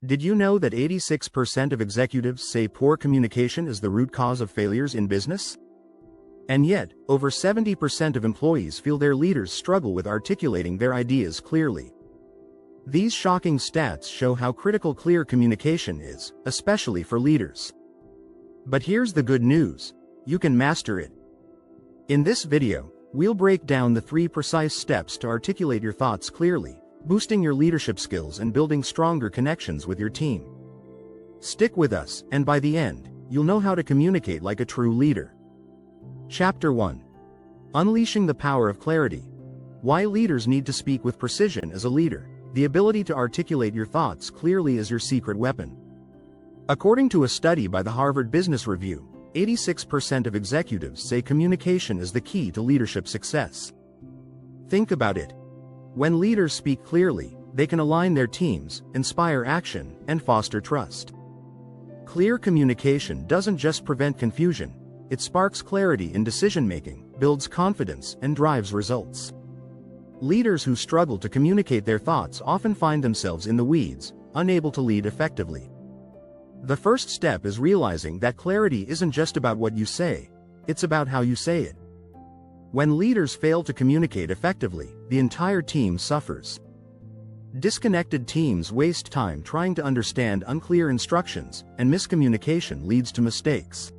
Did you know that 86% of executives say poor communication is the root cause of failures in business? And yet, over 70% of employees feel their leaders struggle with articulating their ideas clearly. These shocking stats show how critical clear communication is, especially for leaders. But here's the good news: you can master it. In this video, we'll break down the 3 precise steps to articulate your thoughts clearly, boosting your leadership skills and building stronger connections with your team. Stick with us, and by the end, you'll know how to communicate like a true leader. Chapter 1. Unleashing the Power of Clarity. Why leaders need to speak with precision as a leader. The ability to articulate your thoughts clearly is your secret weapon. According to a study by the Harvard Business Review, 86% of executives say communication is the key to leadership success. Think about it. When leaders speak clearly, they can align their teams, inspire action, and foster trust. Clear communication doesn't just prevent confusion, it sparks clarity in decision-making, builds confidence, and drives results. Leaders who struggle to communicate their thoughts often find themselves in the weeds, unable to lead effectively. The first step is realizing that clarity isn't just about what you say, it's about how you say it. When leaders fail to communicate effectively, the entire team suffers. Disconnected teams waste time trying to understand unclear instructions, and miscommunication leads to mistakes.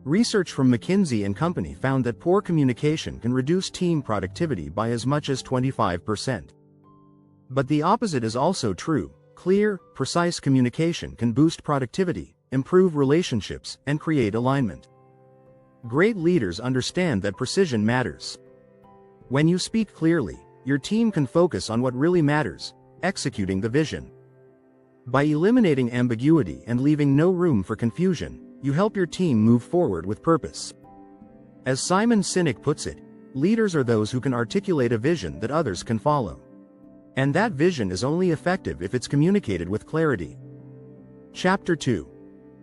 Research from McKinsey & Company found that poor communication can reduce team productivity by as much as 25%. But the opposite is also true. Clear, precise communication can boost productivity, improve relationships, and create alignment. Great leaders understand that precision matters. When you speak clearly, your team can focus on what really matters, executing the vision. By eliminating ambiguity and leaving no room for confusion, you help your team move forward with purpose. As Simon Sinek puts it, leaders are those who can articulate a vision that others can follow. And that vision is only effective if it's communicated with clarity. Chapter 2.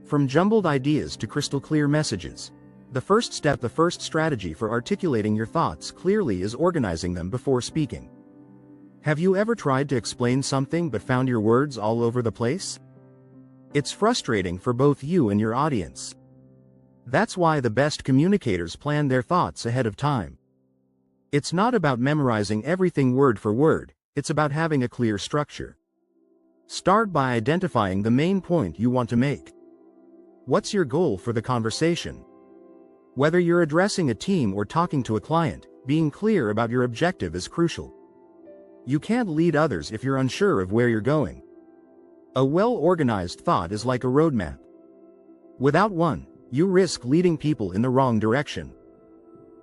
From jumbled ideas to crystal clear messages. The first strategy for articulating your thoughts clearly is organizing them before speaking. Have you ever tried to explain something but found your words all over the place? It's frustrating for both you and your audience. That's why the best communicators plan their thoughts ahead of time. It's not about memorizing everything word for word, it's about having a clear structure. Start by identifying the main point you want to make. What's your goal for the conversation? Whether you're addressing a team or talking to a client, being clear about your objective is crucial. You can't lead others if you're unsure of where you're going. A well-organized thought is like a roadmap. Without one, you risk leading people in the wrong direction.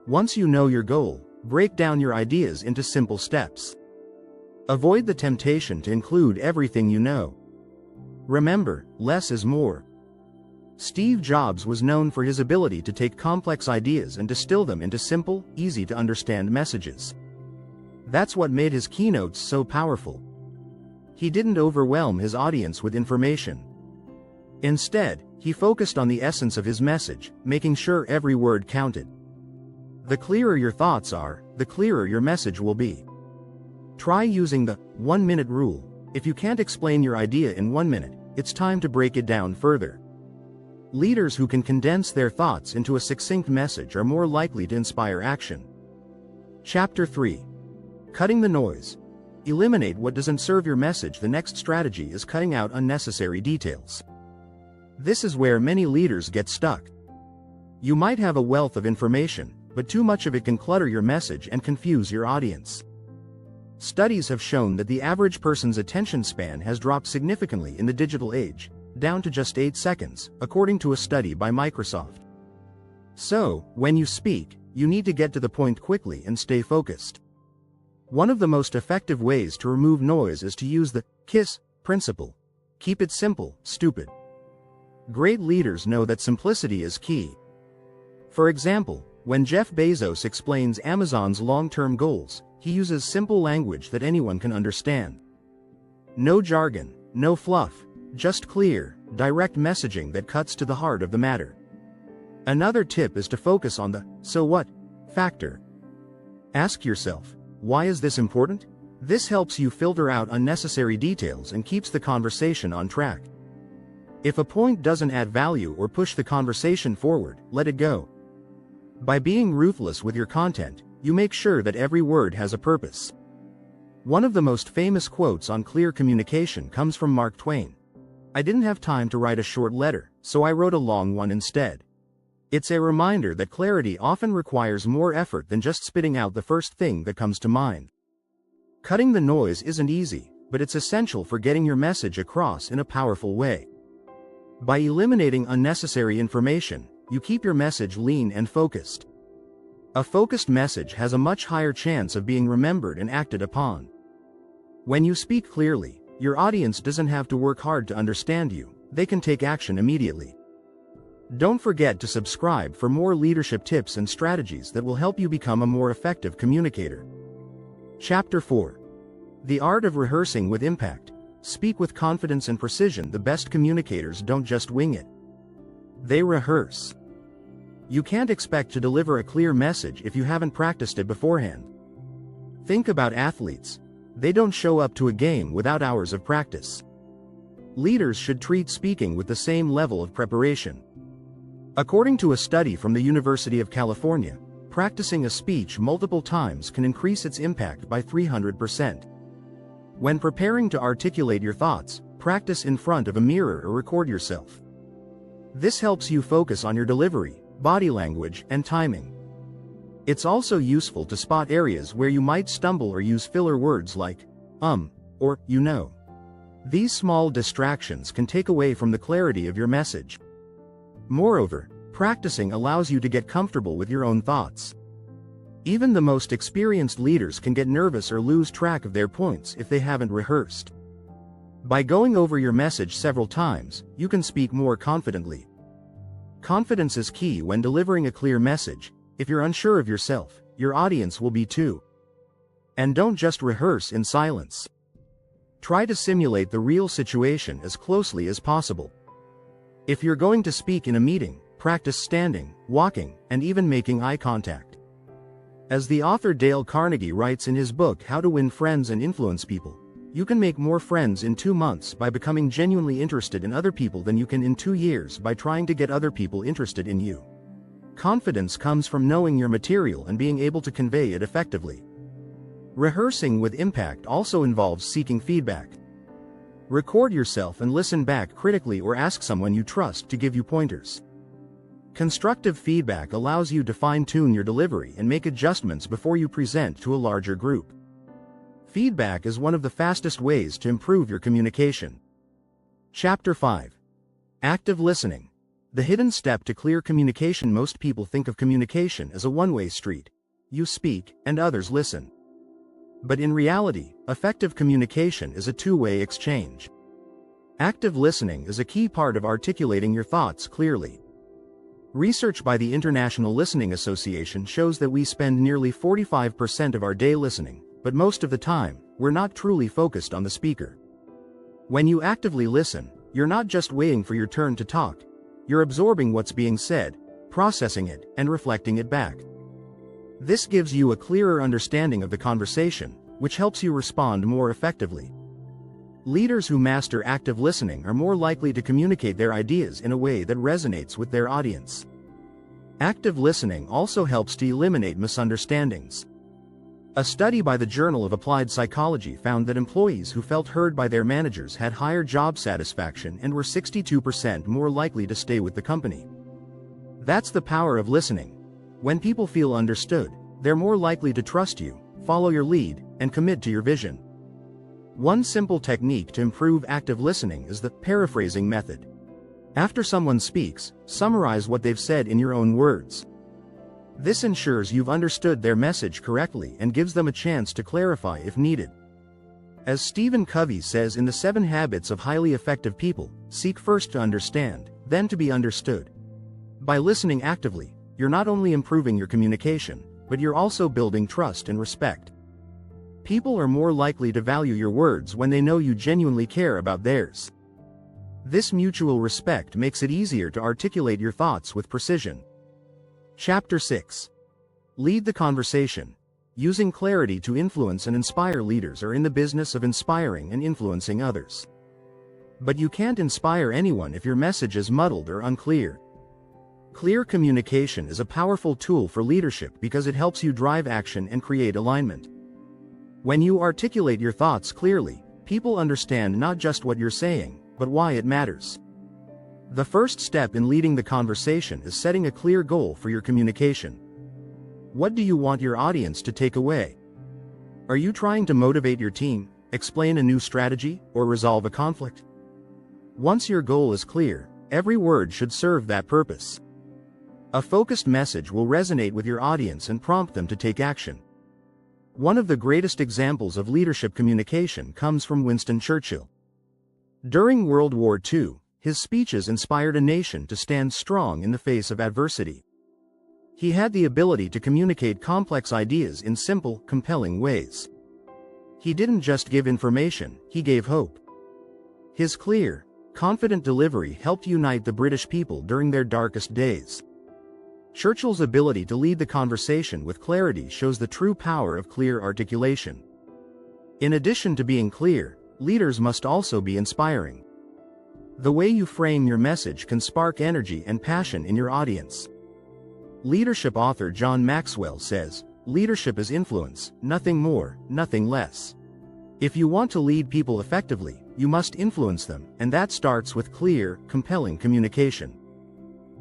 Once you know your goal, break down your ideas into simple steps. Avoid the temptation to include everything you know. Remember, less is more. Steve Jobs was known for his ability to take complex ideas and distill them into simple, easy-to-understand messages. That's what made his keynotes so powerful. He didn't overwhelm his audience with information. Instead, he focused on the essence of his message, making sure every word counted. The clearer your thoughts are, the clearer your message will be. Try using the 1-minute rule. If you can't explain your idea in 1 minute, it's time to break it down further. Leaders who can condense their thoughts into a succinct message are more likely to inspire action. Chapter 3. Cutting the noise. Eliminate what doesn't serve your message. The next strategy is cutting out unnecessary details. This is where many leaders get stuck. You might have a wealth of information, but too much of it can clutter your message and confuse your audience. Studies have shown that the average person's attention span has dropped significantly in the digital age, down to just 8 seconds, according to a study by Microsoft. So, when you speak, you need to get to the point quickly and stay focused. One of the most effective ways to remove noise is to use the KISS principle. Keep it simple, stupid. Great leaders know that simplicity is key. For example, when Jeff Bezos explains Amazon's long-term goals, he uses simple language that anyone can understand. No jargon, no fluff, just clear, direct messaging that cuts to the heart of the matter. Another tip is to focus on the "so what" factor. Ask yourself, why is this important? This helps you filter out unnecessary details and keeps the conversation on track. If a point doesn't add value or push the conversation forward, let it go. By being ruthless with your content, you make sure that every word has a purpose. One of the most famous quotes on clear communication comes from Mark Twain. "I didn't have time to write a short letter, so I wrote a long one instead." It's a reminder that clarity often requires more effort than just spitting out the first thing that comes to mind. Cutting the noise isn't easy, but it's essential for getting your message across in a powerful way. By eliminating unnecessary information, you keep your message lean and focused. A focused message has a much higher chance of being remembered and acted upon. When you speak clearly, your audience doesn't have to work hard to understand you, they can take action immediately. Don't forget to subscribe for more leadership tips and strategies that will help you become a more effective communicator. Chapter 4. The Art of Rehearsing with Impact. Speak with confidence and precision. The best communicators don't just wing it. They rehearse. You can't expect to deliver a clear message if you haven't practiced it beforehand. Think about athletes. They don't show up to a game without hours of practice. Leaders should treat speaking with the same level of preparation. According to a study from the University of California, practicing a speech multiple times can increase its impact by 300%. When preparing to articulate your thoughts, practice in front of a mirror or record yourself. This helps you focus on your delivery, body language, and timing. It's also useful to spot areas where you might stumble or use filler words like, or, you know. These small distractions can take away from the clarity of your message. Moreover, practicing allows you to get comfortable with your own thoughts. Even the most experienced leaders can get nervous or lose track of their points if they haven't rehearsed. By going over your message several times, you can speak more confidently. Confidence is key when delivering a clear message. If you're unsure of yourself, your audience will be too. And don't just rehearse in silence. Try to simulate the real situation as closely as possible. If you're going to speak in a meeting, practice standing, walking, and even making eye contact. As the author Dale Carnegie writes in his book How to Win Friends and Influence People, you can make more friends in 2 months by becoming genuinely interested in other people than you can in 2 years by trying to get other people interested in you. Confidence comes from knowing your material and being able to convey it effectively. Rehearsing with impact also involves seeking feedback. Record yourself and listen back critically or ask someone you trust to give you pointers. Constructive feedback allows you to fine-tune your delivery and make adjustments before you present to a larger group. Feedback is one of the fastest ways to improve your communication. Chapter 5. Active Listening. The hidden step to clear communication. Most people think of communication as a one-way street. You speak, and others listen. But in reality, effective communication is a two-way exchange. Active listening is a key part of articulating your thoughts clearly. Research by the International Listening Association shows that we spend nearly 45% of our day listening, but most of the time, we're not truly focused on the speaker. When you actively listen, you're not just waiting for your turn to talk. You're absorbing what's being said, processing it, and reflecting it back. This gives you a clearer understanding of the conversation, which helps you respond more effectively. Leaders who master active listening are more likely to communicate their ideas in a way that resonates with their audience. Active listening also helps to eliminate misunderstandings. A study by the Journal of Applied Psychology found that employees who felt heard by their managers had higher job satisfaction and were 62% more likely to stay with the company. That's the power of listening. When people feel understood, they're more likely to trust you, follow your lead, and commit to your vision. One simple technique to improve active listening is the paraphrasing method. After someone speaks, summarize what they've said in your own words. This ensures you've understood their message correctly and gives them a chance to clarify if needed. As Stephen Covey says in The 7 Habits of Highly Effective People, seek first to understand, then to be understood. By listening actively, you're not only improving your communication, but you're also building trust and respect. People are more likely to value your words when they know you genuinely care about theirs. This mutual respect makes it easier to articulate your thoughts with precision. Chapter 6. Lead the conversation. Using clarity to influence and inspire. Leaders are in the business of inspiring and influencing others. But you can't inspire anyone if your message is muddled or unclear. Clear communication is a powerful tool for leadership because it helps you drive action and create alignment. When you articulate your thoughts clearly, people understand not just what you're saying, but why it matters. The first step in leading the conversation is setting a clear goal for your communication. What do you want your audience to take away? Are you trying to motivate your team, explain a new strategy, or resolve a conflict? Once your goal is clear, every word should serve that purpose. A focused message will resonate with your audience and prompt them to take action. One of the greatest examples of leadership communication comes from Winston Churchill. During World War II, his speeches inspired a nation to stand strong in the face of adversity. He had the ability to communicate complex ideas in simple, compelling ways. He didn't just give information, he gave hope. His clear, confident delivery helped unite the British people during their darkest days. Churchill's ability to lead the conversation with clarity shows the true power of clear articulation. In addition to being clear, leaders must also be inspiring. The way you frame your message can spark energy and passion in your audience. Leadership author John Maxwell says, "Leadership is influence, nothing more, nothing less." If you want to lead people effectively, you must influence them, and that starts with clear, compelling communication.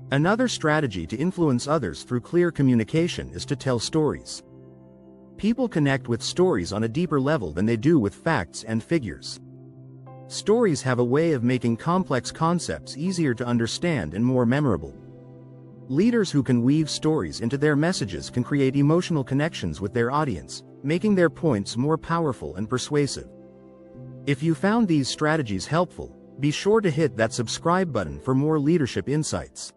Another strategy to influence others through clear communication is to tell stories. People connect with stories on a deeper level than they do with facts and figures. Stories have a way of making complex concepts easier to understand and more memorable. Leaders who can weave stories into their messages can create emotional connections with their audience, making their points more powerful and persuasive. If you found these strategies helpful, be sure to hit that subscribe button for more leadership insights.